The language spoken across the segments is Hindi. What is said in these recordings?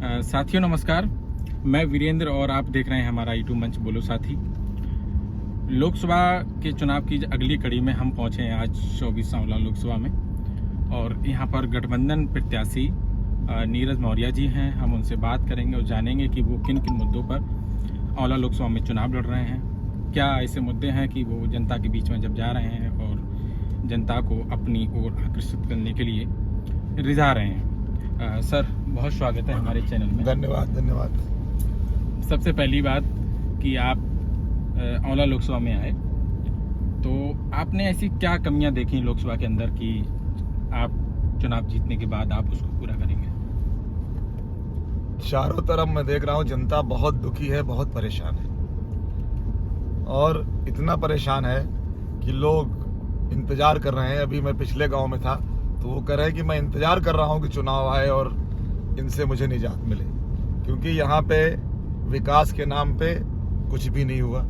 साथियों नमस्कार, मैं वीरेंद्र और आप देख रहे हैं हमारा यूट्यूब मंच बोलो साथी। लोकसभा के चुनाव की अगली कड़ी में हम पहुंचे हैं आज 24 आंवला लोकसभा में, और यहां पर गठबंधन प्रत्याशी नीरज मौर्य जी हैं। हम उनसे बात करेंगे और जानेंगे कि वो किन किन मुद्दों पर आंवला लोकसभा में चुनाव लड़ रहे हैं। क्या ऐसे मुद्दे हैं कि वो जनता के बीच में जब जा रहे हैं और जनता को अपनी ओर आकर्षित करने के लिए रिझा रहे हैं। सर, बहुत स्वागत है हमारे चैनल में। धन्यवाद। सबसे पहली बात कि आप आंवला लोकसभा में आए, तो आपने ऐसी क्या कमियां देखी लोकसभा के अंदर कि आप चुनाव जीतने के बाद आप उसको पूरा करेंगे? चारों तरफ मैं देख रहा हूँ जनता बहुत दुखी है, बहुत परेशान है, और इतना परेशान है कि लोग इंतजार कर रहे हैं। अभी मैं पिछले गांव में था तो वो कह रहे हैं कि मैं इंतजार कर रहा हूँ कि चुनाव आए और इनसे मुझे निजात मिले, क्योंकि यहाँ पे विकास के नाम पे कुछ भी नहीं हुआ।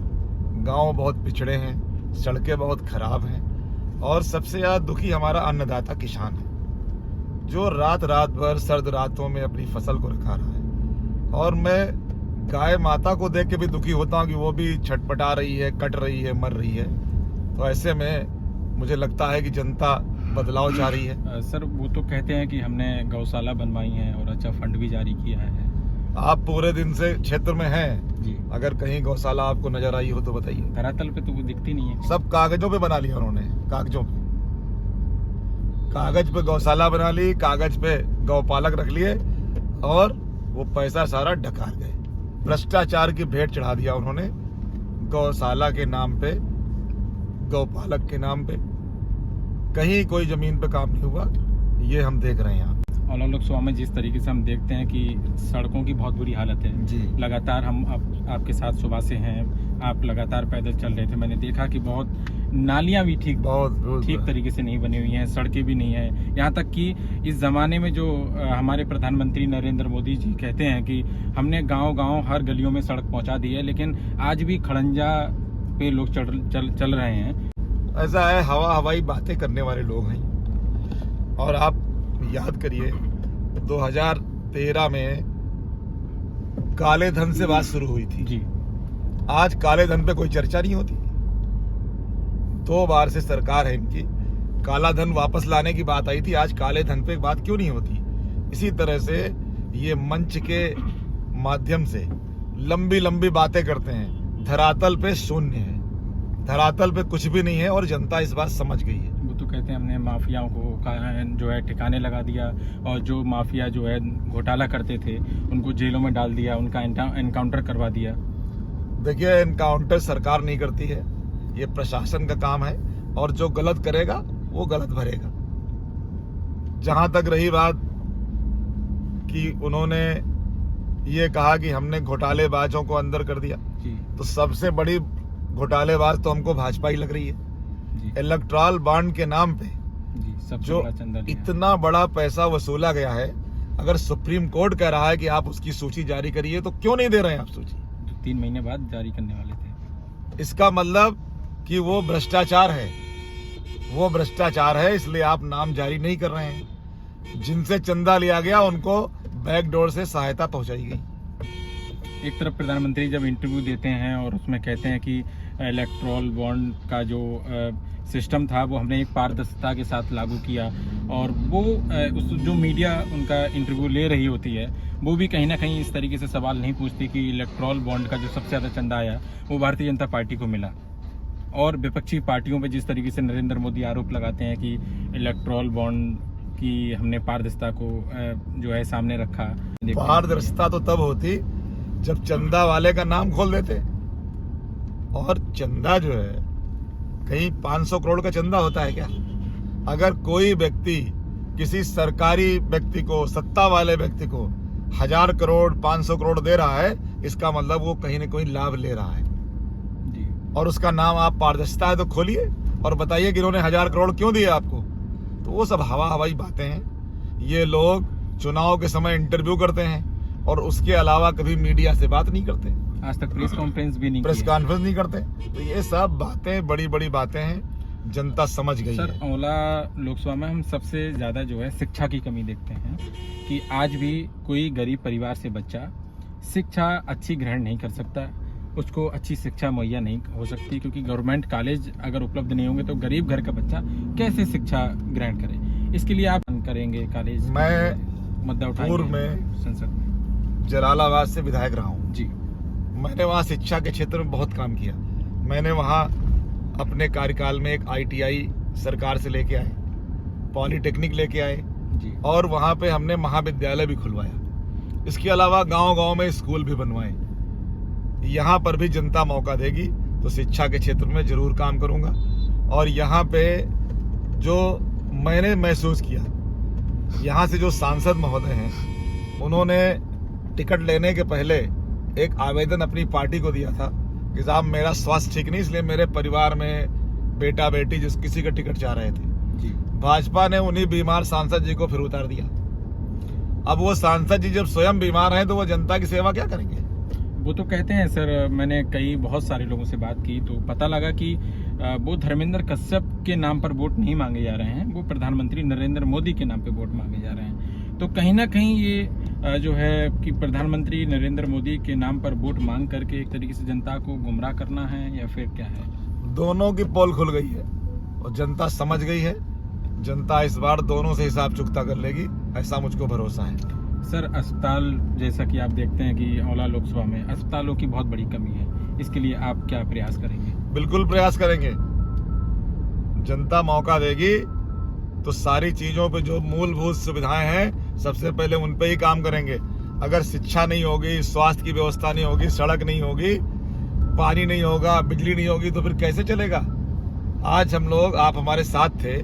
गांव बहुत पिछड़े हैं, सड़कें बहुत खराब हैं, और सबसे ज़्यादा दुखी हमारा अन्नदाता किसान है, जो रात रात भर सर्द रातों में अपनी फसल को रखा रहा है। और मैं गाय माता को देख के भी दुखी होता हूँ कि वो भी छटपटा रही है, कट रही है, मर रही है। तो ऐसे में मुझे लगता है कि जनता बदलाव चाह रही है। सर, वो तो कहते हैं कि हमने गौशाला बनवाई है और अच्छा फंड भी जारी किया है। आप पूरे दिन से क्षेत्र में हैं जी, अगर कहीं गौशाला आपको नजर आई हो तो बताइए। धरातल पे तो वो दिखती नहीं है। सब कागजों पे बना लिया उन्होंने, कागज पे गौशाला बना ली, कागज पे गौपालक रख लिए, और वो पैसा सारा डकार गए। भ्रष्टाचार की भेंट चढ़ा दिया उन्होंने, गौशाला के नाम पे, गौपालक के नाम पे। कहीं कोई जमीन पे काम नहीं हुआ, ये हम देख रहे हैं यहाँ। आंवला लोकसभा में जिस तरीके से हम देखते हैं कि सड़कों की बहुत बुरी हालत है जी। लगातार हम आपके साथ सुबह से हैं, आप लगातार पैदल चल रहे थे। मैंने देखा कि बहुत नालियां भी ठीक तरीके से नहीं बनी हुई हैं, सड़कें भी नहीं है। यहाँ तक कि इस ज़माने में जो हमारे प्रधानमंत्री नरेंद्र मोदी जी कहते हैं कि हमने गांव-गांव हर गलियों में सड़क पहुंचा दी है, लेकिन आज भी खड़ंजा पे लोग चल रहे हैं। ऐसा है, हवाई बातें करने वाले लोग हैं। और आप याद करिए 2013 में काले धन से बात शुरू हुई थी जी। आज काले धन पे कोई चर्चा नहीं होती। 2 बार से सरकार है इनकी, काला धन वापस लाने की बात आई थी, आज काले धन पे बात क्यों नहीं होती? इसी तरह से ये मंच के माध्यम से लंबी लंबी बातें करते हैं, धरातल पे शून्य है, धरातल पे कुछ भी नहीं है, और जनता इस बात समझ गई है। वो तो कहते हैं हमने माफियाओं को जो है ठिकाने लगा दिया, और जो माफिया जो है घोटाला करते थे उनको जेलों में डाल दिया, उनका एनकाउंटर करवा दिया। देखिए, एनकाउंटर सरकार नहीं करती है, ये प्रशासन का काम है, और जो गलत करेगा वो गलत भरेगा। जहां तक रही बात कि उन्होंने ये कहा कि हमने घोटालेबाजों को अंदर कर दिया, तो सबसे बड़ी घोटालेबाज तो हमको भाजपा ही लग रही है। इलेक्टोरल बॉन्ड के नाम पे जो इतना बड़ा पैसा वसूला गया है, अगर सुप्रीम कोर्ट कह रहा है कि आप उसकी सूची जारी करिए, तो क्यों नहीं दे रहे हैं आप सूची? 3 महीने बाद जारी करने वाले थे। इसका मतलब कि वो भ्रष्टाचार है, वो भ्रष्टाचार है, इसलिए आप नाम जारी नहीं कर रहे हैं। जिनसे चंदा लिया गया उनको बैकडोर से सहायता पहुंचाई गई। एक तरफ प्रधानमंत्री जब इंटरव्यू देते हैं और उसमें कहते हैं कि इलेक्टोरल बॉन्ड का जो सिस्टम था वो हमने एक पारदर्शिता के साथ लागू किया, और वो जो मीडिया उनका इंटरव्यू ले रही होती है वो भी कहीं ना कहीं इस तरीके से सवाल नहीं पूछती कि इलेक्टोरल बॉन्ड का जो सबसे ज़्यादा चंदा आया वो भारतीय जनता पार्टी को मिला। और विपक्षी पार्टियों पर जिस तरीके से नरेंद्र मोदी आरोप लगाते हैं कि इलेक्टोरल बॉन्ड की हमने पारदर्शिता को जो है सामने रखा। पारदर्शिता तो तब होती जब चंदा वाले का नाम खोल देते, और चंदा जो है कहीं 500 करोड़ का चंदा होता है क्या? अगर कोई व्यक्ति किसी सरकारी व्यक्ति को, सत्ता वाले व्यक्ति को 1000 करोड़ 500 करोड़ दे रहा है, इसका मतलब वो कहीं न कहीं लाभ ले रहा है जी। और उसका नाम आप पारदर्शिता है तो खोलिए और बताइए कि इन्होंने 1000 करोड़ क्यों दिए आपको। तो वो सब हवाई बातें हैं। ये लोग चुनाव के समय इंटरव्यू करते हैं और उसके अलावा कभी मीडिया से बात नहीं करते, आज तक प्रेस कॉन्फ्रेंस भी नहीं करते। तो ये सब बातें बड़ी बड़ी बातें हैं, जनता समझ गई सर, है। औला लोकसभा में हम सबसे ज़्यादा जो है शिक्षा की कमी देखते हैं कि आज भी कोई गरीब परिवार से बच्चा शिक्षा अच्छी ग्रहण नहीं कर सकता, उसको अच्छी शिक्षा मुहैया नहीं हो सकती, क्योंकि गवर्नमेंट कॉलेज अगर उपलब्ध नहीं होंगे तो गरीब घर का बच्चा कैसे शिक्षा ग्रहण करे। इसके लिए आप करेंगे कॉलेज? मैं मुद्दा पूर्व उठाएंगे में संसद में? जलालाबाद से विधायक रहा हूँ जी मैंने वहाँ शिक्षा के क्षेत्र में बहुत काम किया। मैंने वहाँ अपने कार्यकाल में एक ITI सरकार से लेके आए, पॉलिटेक्निक लेके आए जी और वहाँ पे हमने महाविद्यालय भी खुलवाया। इसके अलावा गांव-गांव में स्कूल भी बनवाए। यहाँ पर भी जनता मौका देगी तो शिक्षा के क्षेत्र में जरूर काम करूँगा। और यहाँ पे जो मैंने महसूस किया, यहाँ से जो सांसद महोदय हैं उन्होंने टिकट लेने के पहले एक आवेदन अपनी पार्टी को दिया था कि साहब मेरा स्वास्थ्य ठीक नहीं, इसलिए मेरे परिवार में बेटा बेटी जिस किसी का टिकट चाह रहे थे। जी भाजपा ने उन्हीं बीमार सांसद जी को फिर उतार दिया। अब वो सांसद जी जब स्वयं बीमार हैं तो वो जनता की सेवा क्या करेंगे? वो तो कहते हैं सर, मैंने बहुत सारे लोगों से बात की तो पता लगा कि वो धर्मेंद्र कश्यप के नाम पर वोट नहीं मांगे जा रहे हैं, वो प्रधानमंत्री नरेंद्र मोदी के नाम पे वोट मांगे जा रहे हैं। तो कहीं ना कहीं ये जो है कि प्रधानमंत्री नरेंद्र मोदी के नाम पर वोट मांग करके एक तरीके से जनता को गुमराह करना है या फिर क्या है? दोनों की पोल खुल गई है और जनता समझ गई है। जनता इस बार दोनों से हिसाब चुकता कर लेगी, ऐसा मुझको भरोसा है। सर, अस्पताल जैसा कि आप देखते हैं कि औला लोकसभा में अस्पतालों की बहुत बड़ी कमी है, इसके लिए आप क्या प्रयास करेंगे? बिल्कुल प्रयास करेंगे। जनता मौका देगी तो सारी चीजों पे जो मूलभूत सुविधाएं हैं सबसे पहले उन पे ही काम करेंगे। अगर शिक्षा नहीं होगी, स्वास्थ्य की व्यवस्था नहीं होगी, सड़क नहीं होगी, पानी नहीं होगा, बिजली नहीं होगी तो फिर कैसे चलेगा? आज हम लोग, आप हमारे साथ थे,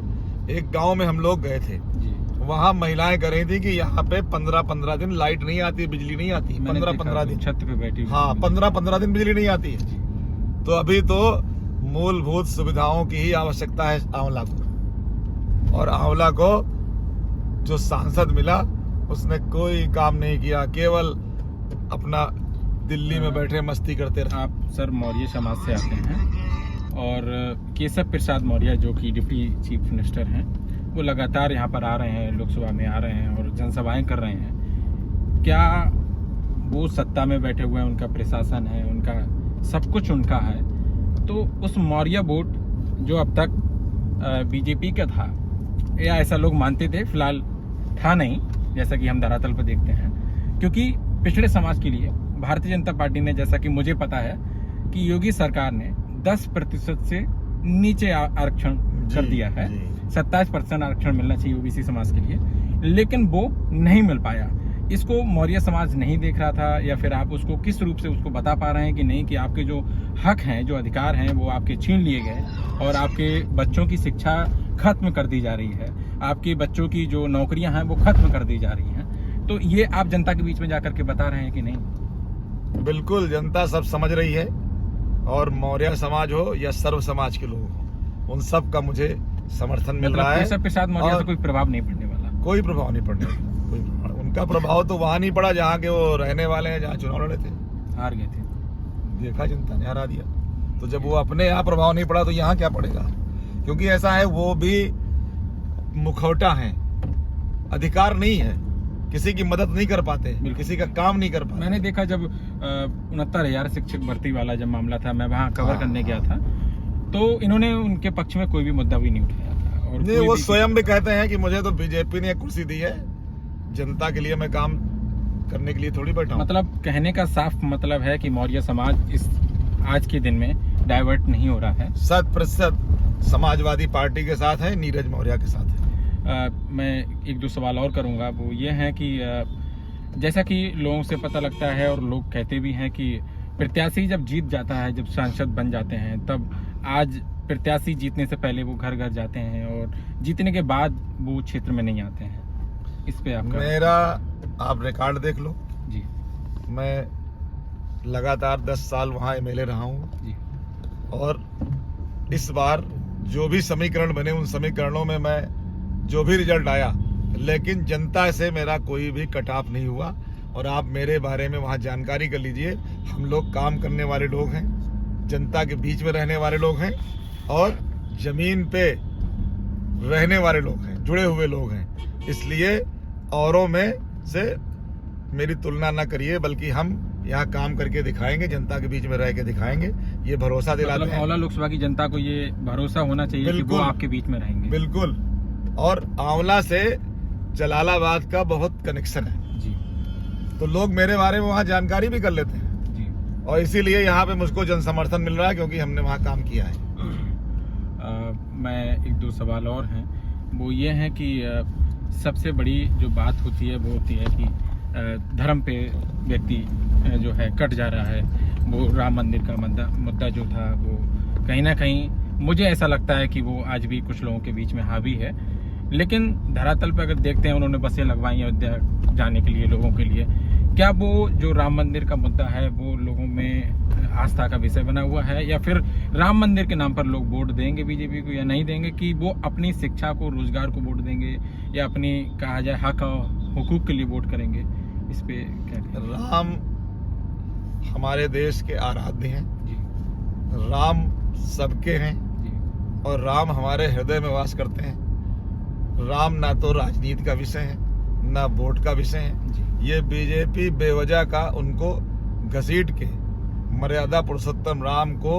एक गांव में हम लोग गए थे, वहाँ महिलाएं कह रही थी कि यहाँ पे 15-15 दिन लाइट नहीं आती, बिजली नहीं आती। 15-15 दिन छत पे बैठी। हाँ, 15-15 दिन बिजली नहीं आती है। तो अभी तो मूलभूत सुविधाओं की ही आवश्यकता है आंवला को। और आंवला को जो सांसद मिला उसने कोई काम नहीं किया, केवल अपना दिल्ली में बैठे मस्ती करते रहे। आप सर मौर्य समाज से आते हैं और केशव प्रसाद मौर्य जो कि डिप्टी चीफ मिनिस्टर हैं, वो लगातार यहाँ पर आ रहे हैं, लोकसभा में आ रहे हैं और जनसभाएं कर रहे हैं। क्या वो सत्ता में बैठे हुए हैं, उनका प्रशासन है, उनका सब कुछ उनका है, तो उस मौर्य वोट जो अब तक बीजेपी का था, या ऐसा लोग मानते थे, फिलहाल था नहीं, जैसा कि हम धरातल पर देखते हैं, क्योंकि पिछड़े समाज के लिए भारतीय जनता पार्टी ने, जैसा कि मुझे पता है कि योगी सरकार ने 10% से नीचे आरक्षण कर दिया है। 27% आरक्षण मिलना चाहिए ओबीसी समाज के लिए, लेकिन वो नहीं मिल पाया। इसको मौर्य समाज नहीं देख रहा था, या फिर आप उसको किस रूप से उसको बता पा रहे हैं कि नहीं कि आपके जो हक हैं, जो अधिकार हैं, वो आपके छीन लिए गए और आपके बच्चों की शिक्षा खत्म कर दी जा रही है, आपके बच्चों की जो नौकरियां हैं वो खत्म कर दी जा रही हैं? तो ये आप जनता के बीच में जाकर के बता रहे हैं कि नहीं? बिल्कुल, जनता सब समझ रही है। और मौर्य समाज हो या सर्व समाज के लोग हो, उन सब का मुझे समर्थन मिल रहा है। केशव प्रसाद मौर्य से कोई प्रभाव नहीं पड़ने वाला? कोई प्रभाव नहीं पड़ने वाला, कोई प्रभाव। उनका प्रभाव तो वहां नहीं पड़ा जहाँ के वो रहने वाले हैं, जहाँ चुनाव लड़े थे, हार गए थे। देखा, जनता ने हरा दिया। तो जब वो अपने यहाँ प्रभाव नहीं पड़ा तो यहाँ क्या पड़ेगा? क्योंकि ऐसा है, वो भी मुखौटा है, अधिकार नहीं है, किसी की मदद नहीं कर पाते, किसी का काम नहीं कर पाते। मैंने देखा जब 69,000 शिक्षक भर्ती वाला जब मामला था, मैं वहाँ कवर करने गया था, तो इन्होंने उनके पक्ष में कोई भी मुद्दा भी नहीं उठाया था। और नहीं, वो स्वयं भी कहते हैं कि मुझे तो बीजेपी ने कुर्सी दी है, जनता के लिए मैं काम करने के लिए थोड़ी बैठा हूं। मतलब कहने का साफ मतलब है कि मौर्य समाज इस आज के दिन में डाइवर्ट नहीं हो रहा है। 100% समाजवादी पार्टी के साथ है, नीरज मौर्य के साथ है। मैं एक दो सवाल और करूंगा, वो ये है कि जैसा कि लोगों से पता लगता है और लोग कहते भी हैं कि प्रत्याशी जब जीत जाता है, जब सांसद बन जाते हैं, तब आज प्रत्याशी जीतने से पहले वो घर घर जाते हैं और जीतने के बाद वो क्षेत्र में नहीं आते हैं। इस पे आपका? मेरा आप रिकॉर्ड देख लो जी। मैं लगातार 10 साल वहाँ MLA रहा हूँ जी। और इस बार जो भी समीकरण बने, उन समीकरणों में मैं जो भी रिजल्ट आया, लेकिन जनता से मेरा कोई भी कट ऑफ नहीं हुआ। और आप मेरे बारे में वहाँ जानकारी कर लीजिए। हम लोग काम करने वाले लोग हैं, जनता के बीच में रहने वाले लोग हैं और जमीन पे रहने वाले लोग हैं, जुड़े हुए लोग हैं, इसलिए औरों में से मेरी तुलना ना करिए, बल्कि हम यहाँ काम करके दिखाएंगे, जनता के बीच में रह के दिखाएंगे, ये भरोसा दिलाते मतलब हैं। आंवला लोकसभा की जनता को ये भरोसा होना चाहिए कि वो बिल्कुल। आपके बीच में रहेंगे। बिल्कुल। और आंवला से जलालाबाद का बहुत कनेक्शन है, जी तो लोग मेरे बारे में वहाँ जानकारी भी कर लेते हैं, जी। और इसीलिए यहाँ पे मुझको जन समर्थन मिल रहा है, क्योंकि हमने वहाँ काम किया है। मैं एक दो सवाल और हैं, वो ये हैं कि सबसे बड़ी जो बात होती है वो होती है कि धर्म पे व्यक्ति जो है कट जा रहा है। वो राम मंदिर का मुद्दा जो था वो कहीं ना कहीं मुझे ऐसा लगता है कि वो आज भी कुछ लोगों के बीच में हावी है, लेकिन धरातल पर अगर देखते हैं उन्होंने बसें लगवाई अयोध्या जाने के लिए लोगों के लिए, क्या वो जो राम मंदिर का मुद्दा है वो लोगों में आस्था का विषय बना हुआ है, या फिर राम मंदिर के नाम पर लोग वोट देंगे बीजेपी को या नहीं देंगे, कि वो अपनी शिक्षा को रोजगार को वोट देंगे या अपनी कहा जाए हक हुकूक के लिए वोट करेंगे? इस पे क्या कहें? राम हमारे देश के आराध्य हैं, जी राम सबके हैं, जी और राम हमारे हृदय में वास करते हैं। राम ना तो राजनीति का विषय है, ना वोट का विषय है। जी ये बीजेपी बेवजह का उनको घसीट के मर्यादा पुरुषोत्तम राम को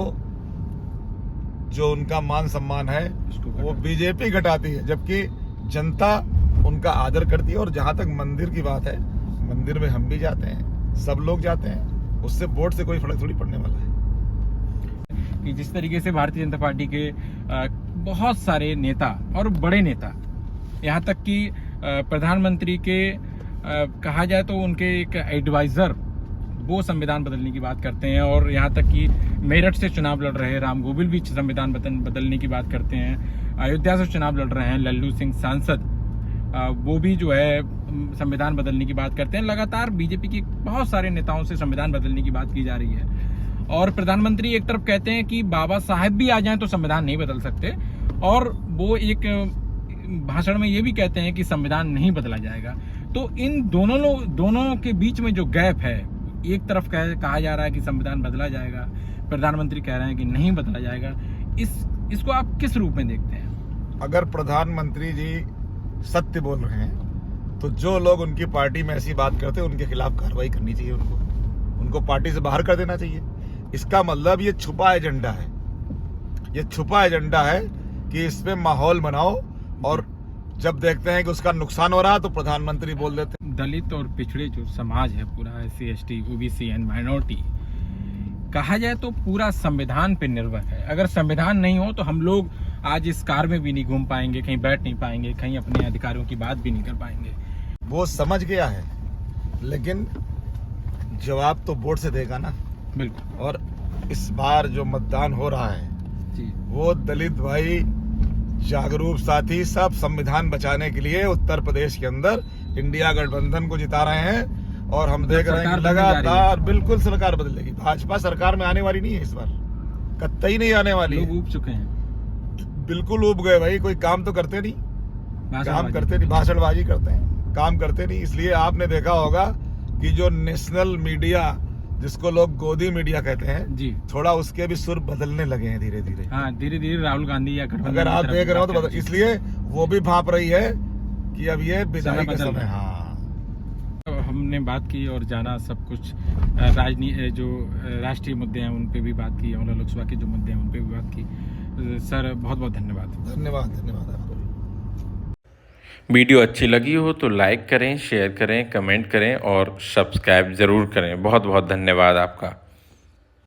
जो उनका मान सम्मान है उसको वो घटा- बीजेपी घटाती है, जबकि जनता उनका आदर करती है। और जहां तक मंदिर की बात है, मंदिर में हम भी जाते हैं, सब लोग जाते हैं, उससे वोट से कोई फर्क थोड़ी पड़ने वाला है। कि जिस तरीके से भारतीय जनता पार्टी के बहुत सारे नेता और बड़े नेता, यहाँ तक कि प्रधानमंत्री के कहा जाए तो उनके एक एडवाइजर वो संविधान बदलने की बात करते हैं, और यहाँ तक कि मेरठ से चुनाव लड़ रहे राम गोविल भी संविधान बदलने की बात करते हैं। अयोध्या से चुनाव लड़ रहे हैं लल्लू सिंह सांसद, वो भी जो है संविधान बदलने की बात करते हैं। लगातार बीजेपी के बहुत सारे नेताओं से संविधान बदलने की बात की जा रही है, और प्रधानमंत्री एक तरफ कहते हैं कि बाबा साहेब भी आ जाएं तो संविधान नहीं बदल सकते, और वो एक भाषण में ये भी कहते हैं कि संविधान नहीं बदला जाएगा। तो इन दोनों के बीच में जो गैप है, एक तरफ कहा जा रहा है कि संविधान बदला जाएगा, प्रधानमंत्री कह रहे हैं कि नहीं बदला जाएगा। इसको आप किस रूप में देखते हैं? अगर प्रधानमंत्री जी सत्य बोल रहे हैं तो जो लोग उनकी पार्टी में ऐसी बात करते हैं उनके खिलाफ कार्रवाई करनी चाहिए, उनको पार्टी से बाहर कर देना चाहिए। इसका मतलब ये छुपा एजेंडा है, ये छुपा एजेंडा है कि इसमें माहौल बनाओ, और जब देखते हैं कि उसका नुकसान हो रहा है तो प्रधानमंत्री बोल देते हैं। दलित और पिछड़े जो समाज है पूरा, SC ST OBC and minority, कहा जाए तो पूरा संविधान पे निर्भर है। अगर संविधान नहीं हो तो हम लोग आज इस कार में भी नहीं घूम पाएंगे, कहीं बैठ नहीं पाएंगे, कहीं अपने अधिकारों की बात भी नहीं कर पाएंगे। वो समझ गया है, लेकिन जवाब तो वोट से देगा ना। बिल्कुल। और इस बार जो मतदान हो रहा है जी वो दलित भाई, जागरूक साथी सब संविधान बचाने के लिए उत्तर प्रदेश के अंदर इंडिया गठबंधन को जिता रहे हैं, और हम देख रहे हैं कि लगातार बिल्कुल सरकार बदलेगी। भाजपा सरकार में आने वाली नहीं है इस बार, कतई नहीं आने वाली लोग है। ऊब चुके हैं, बिल्कुल ऊब गए भाई, कोई काम तो करते नहीं, काम करते नहीं, भाषणबाजी करते हैं, काम करते नहीं। इसलिए आपने देखा होगा कि जो नेशनल मीडिया, जिसको लोग गोदी मीडिया कहते हैं जी, थोड़ा उसके भी सुर बदलने लगे हैं धीरे धीरे। हाँ धीरे धीरे राहुल गांधी या गठबंधन अगर आप की तरफ देख रहे हो तो बात बदल, कर रहे इसलिए वो भी भाप रही है कि अब ये विदाई का बदल समय। रहा है। हाँ, तो हमने बात की और जाना सब कुछ, जो राष्ट्रीय मुद्दे हैं उन पे भी बात की, और लोकसभा के जो मुद्दे हैं उन पे भी बात की। सर बहुत बहुत धन्यवाद। धन्यवाद धन्यवाद आपको। वीडियो अच्छी लगी हो तो लाइक करें, शेयर करें, कमेंट करें और सब्सक्राइब ज़रूर करें। बहुत बहुत धन्यवाद आपका।